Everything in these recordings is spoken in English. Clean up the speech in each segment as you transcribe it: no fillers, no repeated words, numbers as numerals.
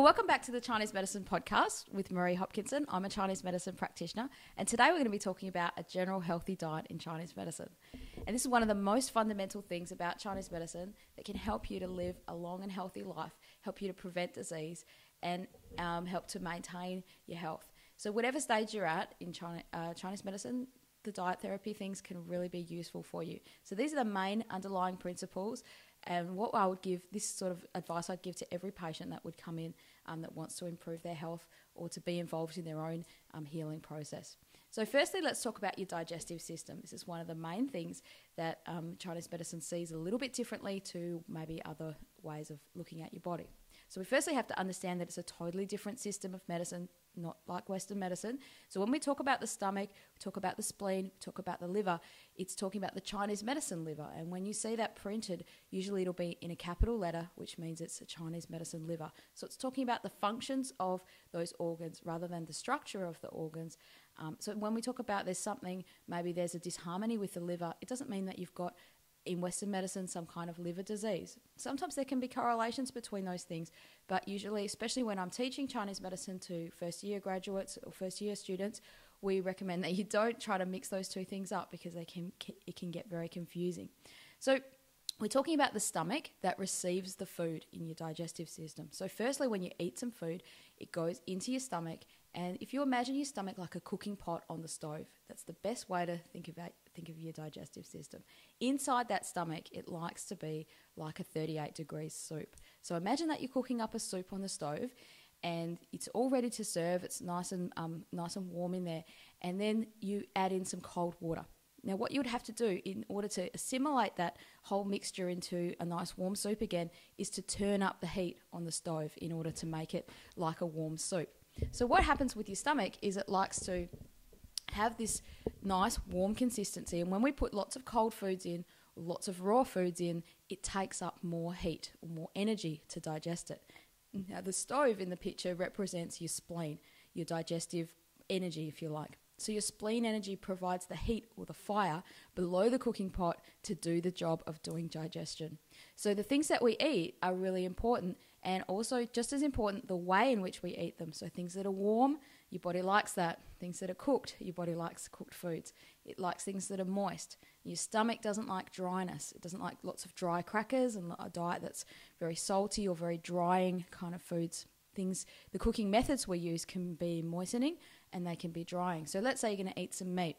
Well, welcome back to the Chinese Medicine Podcast with Marie Hopkinson. I'm a Chinese medicine practitioner, and today we're going to be talking about a general healthy diet in Chinese medicine. And this is one of the most fundamental things about Chinese medicine that can help you to live a long and healthy life, help you to prevent disease, and help to maintain your health. So whatever stage you're at in Chinese medicine, the diet therapy things can really be useful for you. So these are the main underlying principles, and what I would give, this sort of advice I'd give to every patient that would come in that wants to improve their health or to be involved in their own healing process. So firstly, let's talk about your digestive system. This is one of the main things that Chinese medicine sees a little bit differently to maybe other ways of looking at your body. So we firstly have to understand that it's a totally different system of medicine, not like Western medicine. So when we talk about the stomach, we talk about the spleen, we talk about the liver, it's talking about the Chinese medicine liver. And when you see that printed, usually it'll be in a capital letter, which means it's a Chinese medicine liver. So it's talking about the functions of those organs rather than the structure of the organs. So when we talk about there's something, maybe there's a disharmony with the liver, it doesn't mean that you've got in Western medicine some kind of liver disease. Sometimes there can be correlations between those things, but usually, especially when I'm teaching Chinese medicine to first-year graduates or first-year students, we recommend that you don't try to mix those two things up because it can get very confusing. So we're talking about the stomach that receives the food in your digestive system. So firstly, when you eat some food, it goes into your stomach, and if you imagine your stomach like a cooking pot on the stove, that's the best way to think of your digestive system. Inside that stomach, it likes to be like a 38 degrees soup. So imagine that you're cooking up a soup on the stove, and it's all ready to serve. It's nice and warm in there, and then you add in some cold water. Now, what you would have to do in order to assimilate that whole mixture into a nice warm soup again is to turn up the heat on the stove in order to make it like a warm soup. So what happens with your stomach is it likes to have this nice warm consistency, and when we put lots of cold foods in, lots of raw foods in, it takes up more heat or more energy to digest it. Now, the stove in the picture represents your spleen, your digestive energy, if you like. So your spleen energy provides the heat or the fire below the cooking pot to do the job of doing digestion. So the things that we eat are really important, and also just as important, the way in which we eat them. So things that are warm, your body likes that. Things that are cooked, your body likes cooked foods. It likes things that are moist. Your stomach doesn't like dryness. It doesn't like lots of dry crackers and a diet that's very salty or very drying kind of foods. The cooking methods we use can be moistening and they can be drying. So let's say you're going to eat some meat.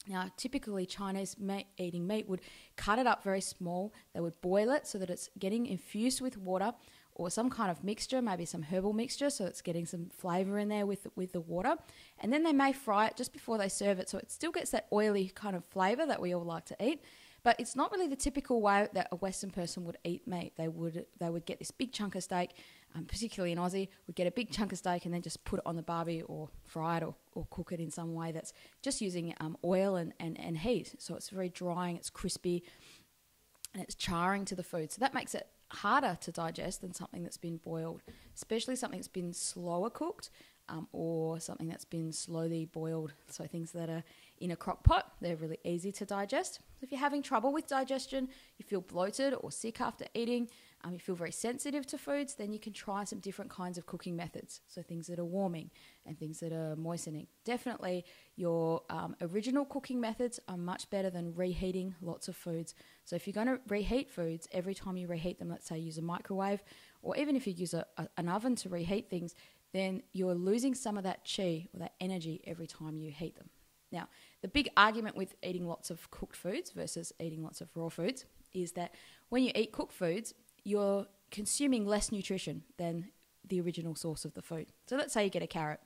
Now, typically Chinese eating meat would cut it up very small. They would boil it so that it's getting infused with water or some kind of mixture, maybe some herbal mixture, so it's getting some flavour in there with the water. And then they may fry it just before they serve it, so it still gets that oily kind of flavour that we all like to eat. But it's not really the typical way that a Western person would eat meat. They would get this big chunk of steak, particularly in Aussie, would get a big chunk of steak and then just put it on the barbie or fry it or cook it in some way that's just using oil and heat. So it's very drying, it's crispy, and it's charring to the food. So that makes it harder to digest than something that's been boiled, especially something that's been slower cooked or something that's been slowly boiled. So things that are in a crock pot, they're really easy to digest. So if you're having trouble with digestion, you feel bloated or sick after eating, you feel very sensitive to foods, then you can try some different kinds of cooking methods. So things that are warming and things that are moistening. Definitely your original cooking methods are much better than reheating lots of foods. So if you're going to reheat foods, every time you reheat them, let's say use a microwave, or even if you use an oven to reheat things, then you're losing some of that qi or that energy every time you heat them. Now, the big argument with eating lots of cooked foods versus eating lots of raw foods is that when you eat cooked foods, you're consuming less nutrition than the original source of the food. So let's say you get a carrot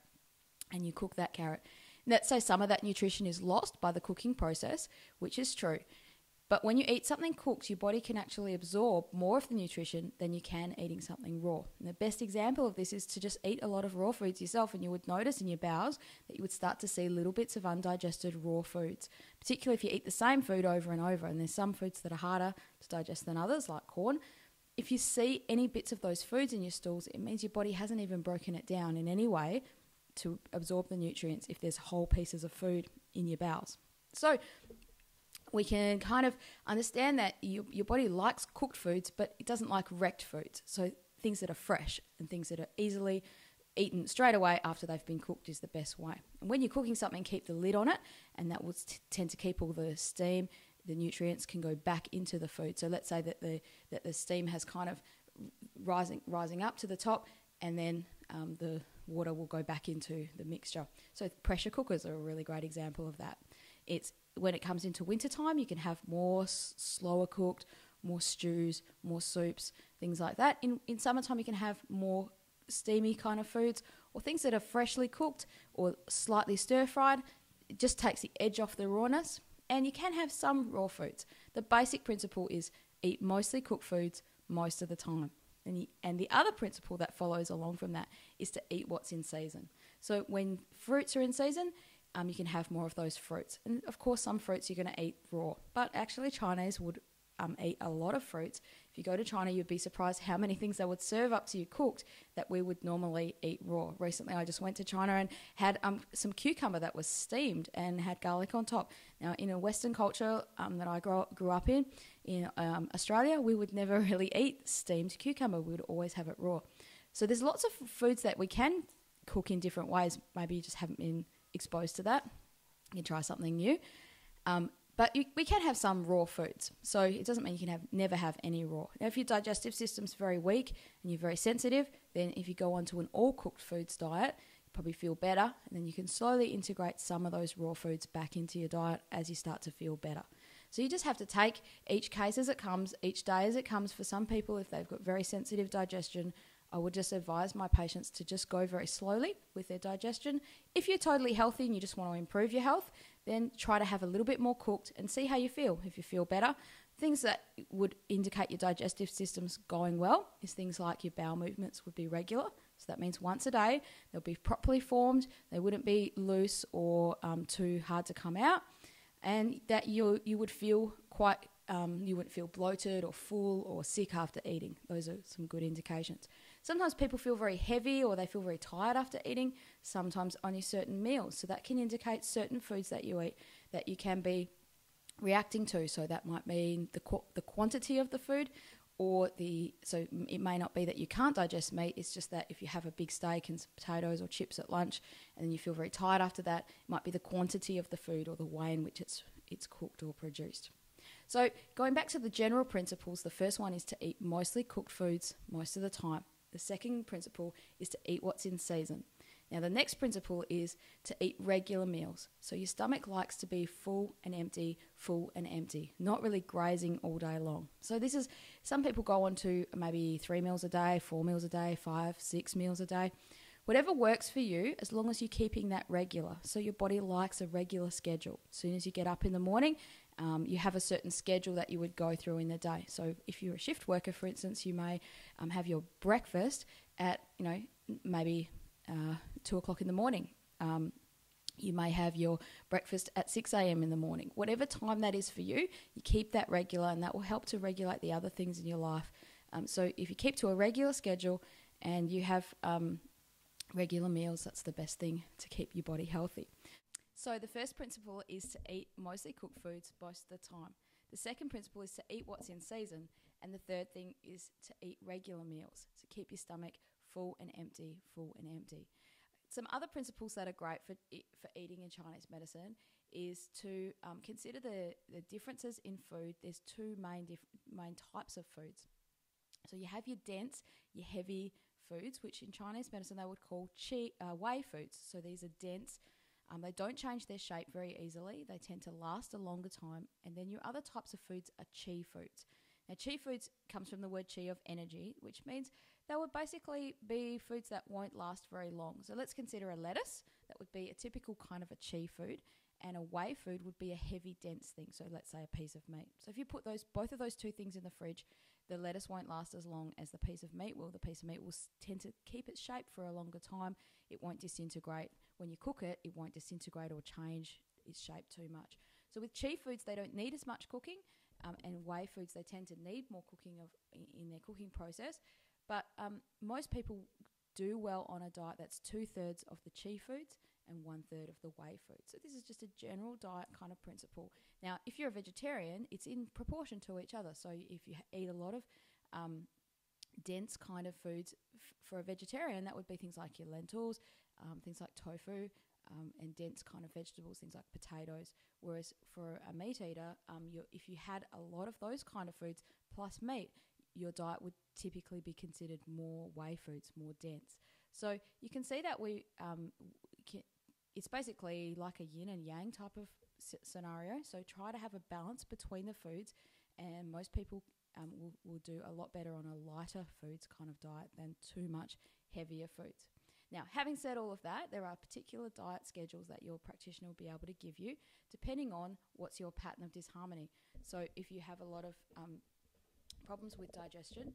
and you cook that carrot. Let's say some of that nutrition is lost by the cooking process, which is true. But when you eat something cooked, your body can actually absorb more of the nutrition than you can eating something raw. And the best example of this is to just eat a lot of raw foods yourself, and you would notice in your bowels that you would start to see little bits of undigested raw foods, particularly if you eat the same food over and over. And there's some foods that are harder to digest than others, like corn. If you see any bits of those foods in your stools, it means your body hasn't even broken it down in any way to absorb the nutrients if there's whole pieces of food in your bowels. So we can kind of understand that your body likes cooked foods, but it doesn't like wrecked foods. So things that are fresh and things that are easily eaten straight away after they've been cooked is the best way. And when you're cooking something, keep the lid on it, and that will tend to keep all the steam, the nutrients can go back into the food. So let's say that the steam has kind of rising up to the top, and then the water will go back into the mixture. So pressure cookers are a really great example of that. It's when it comes into wintertime, you can have more slower cooked, more stews, more soups, things like that. In summertime, you can have more steamy kind of foods, or things that are freshly cooked or slightly stir-fried. It just takes the edge off the rawness. And you can have some raw foods. The basic principle is eat mostly cooked foods most of the time. And the other principle that follows along from that is to eat what's in season. So when fruits are in season, you can have more of those fruits. And of course, some fruits you're going to eat raw. But actually, Chinese would eat a lot of fruits. If you go to China, you'd be surprised how many things they would serve up to you cooked that we would normally eat raw. Recently, I just went to China and had some cucumber that was steamed and had garlic on top. Now, in a Western culture that I grew up in Australia, we would never really eat steamed cucumber. We would always have it raw. So there's lots of foods that we can cook in different ways. Maybe you just haven't been exposed to that. You can try something new. But we can have some raw foods. So it doesn't mean you can never have any raw. Now, if your digestive system's very weak and you're very sensitive, then if you go onto an all-cooked foods diet, you probably feel better. And then you can slowly integrate some of those raw foods back into your diet as you start to feel better. So you just have to take each case as it comes, each day as it comes. For some people, if they've got very sensitive digestion, I would just advise my patients to just go very slowly with their digestion. If you're totally healthy and you just want to improve your health, then try to have a little bit more cooked and see how you feel. If you feel better, things that would indicate your digestive system's going well is things like your bowel movements would be regular. So that means once a day, they'll be properly formed. They wouldn't be loose or too hard to come out. And that you would feel quite, you wouldn't feel bloated or full or sick after eating. Those are some good indications. Sometimes people feel very heavy or they feel very tired after eating, sometimes only certain meals. So that can indicate certain foods that you eat that you can be reacting to. So that might mean the quantity of the food, so it may not be that you can't digest meat, it's just that if you have a big steak and some potatoes or chips at lunch and then you feel very tired after that, it might be the quantity of the food or the way in which it's cooked or produced. So going back to the general principles, the first one is to eat mostly cooked foods most of the time. The second principle is to eat what's in season. Now, the next principle is to eat regular meals. So your stomach likes to be full and empty, not really grazing all day long. So some people go on to maybe 3 meals a day, 4 meals a day, 5, 6 meals a day. Whatever works for you, as long as you're keeping that regular. So your body likes a regular schedule. As soon as you get up in the morning, you have a certain schedule that you would go through in the day. So if you're a shift worker, for instance, you may have your breakfast at, maybe 2 o'clock in the morning. You may have your breakfast at 6 a.m. in the morning. Whatever time that is for you, you keep that regular, and that will help to regulate the other things in your life. So if you keep to a regular schedule and you have regular meals, that's the best thing to keep your body healthy. So the first principle is to eat mostly cooked foods most of the time. The second principle is to eat what's in season. And the third thing is to eat regular meals. So keep your stomach full and empty, full and empty. Some other principles that are great for eating in Chinese medicine is to consider the differences in food. There's two main types of foods. So you have your dense, your heavy foods, which in Chinese medicine they would call wei foods. So these are dense. They don't change their shape very easily. They tend to last a longer time. And then your other types of foods are qi foods. Now, qi foods comes from the word qi of energy, which means they would basically be foods that won't last very long. So let's consider a lettuce. That would be a typical kind of a qi food. And a wei food would be a heavy, dense thing. So let's say a piece of meat. So if you put both of those two things in the fridge, the lettuce won't last as long as the piece of meat will. The piece of meat will tend to keep its shape for a longer time. It won't disintegrate. When you cook it, it won't disintegrate or change its shape too much. So with qi foods, they don't need as much cooking. And wei foods, they tend to need more cooking in their cooking process. But most people do well on a diet that's 2/3 of the qi foods and 1/3 of the wei foods. So this is just a general diet kind of principle. Now, if you're a vegetarian, it's in proportion to each other. So if you eat a lot of dense kind of foods for a vegetarian. That would be things like your lentils, things like tofu, and dense kind of vegetables, things like potatoes. Whereas for a meat eater, if you had a lot of those kind of foods plus meat, your diet would typically be considered more whey foods, more dense. So you can see that it's basically like a yin and yang type of scenario. So try to have a balance between the foods, and most people will do a lot better on a lighter foods kind of diet than too much heavier foods. Now, having said all of that, there are particular diet schedules that your practitioner will be able to give you depending on what's your pattern of disharmony. So if you have a lot of problems with digestion,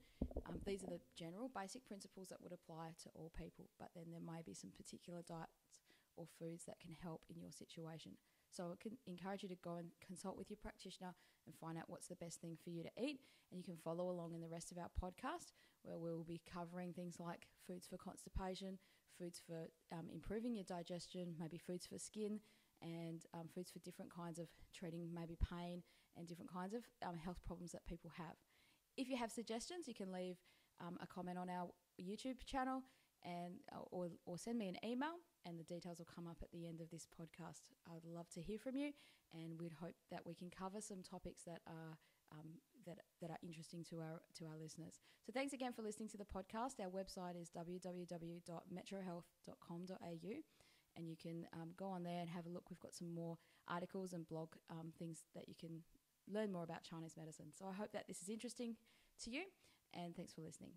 these are the general basic principles that would apply to all people, but then there may be some particular diets or foods that can help in your situation. So I can encourage you to go and consult with your practitioner and find out what's the best thing for you to eat. And you can follow along in the rest of our podcast, where we'll be covering things like foods for constipation, foods for improving your digestion, maybe foods for skin, and foods for different kinds of treating maybe pain and different kinds of health problems that people have. If you have suggestions, you can leave a comment on our YouTube channel and or send me an email, and the details will come up at the end of this podcast. I'd love to hear from you, and we'd hope that we can cover some topics that are that are interesting to our listeners. So thanks again for listening to the podcast. Our website is www.metrohealth.com.au, and you can go on there and have a look. We've got some more articles and blog things that you can learn more about Chinese medicine. So I hope that this is interesting to you, and thanks for listening.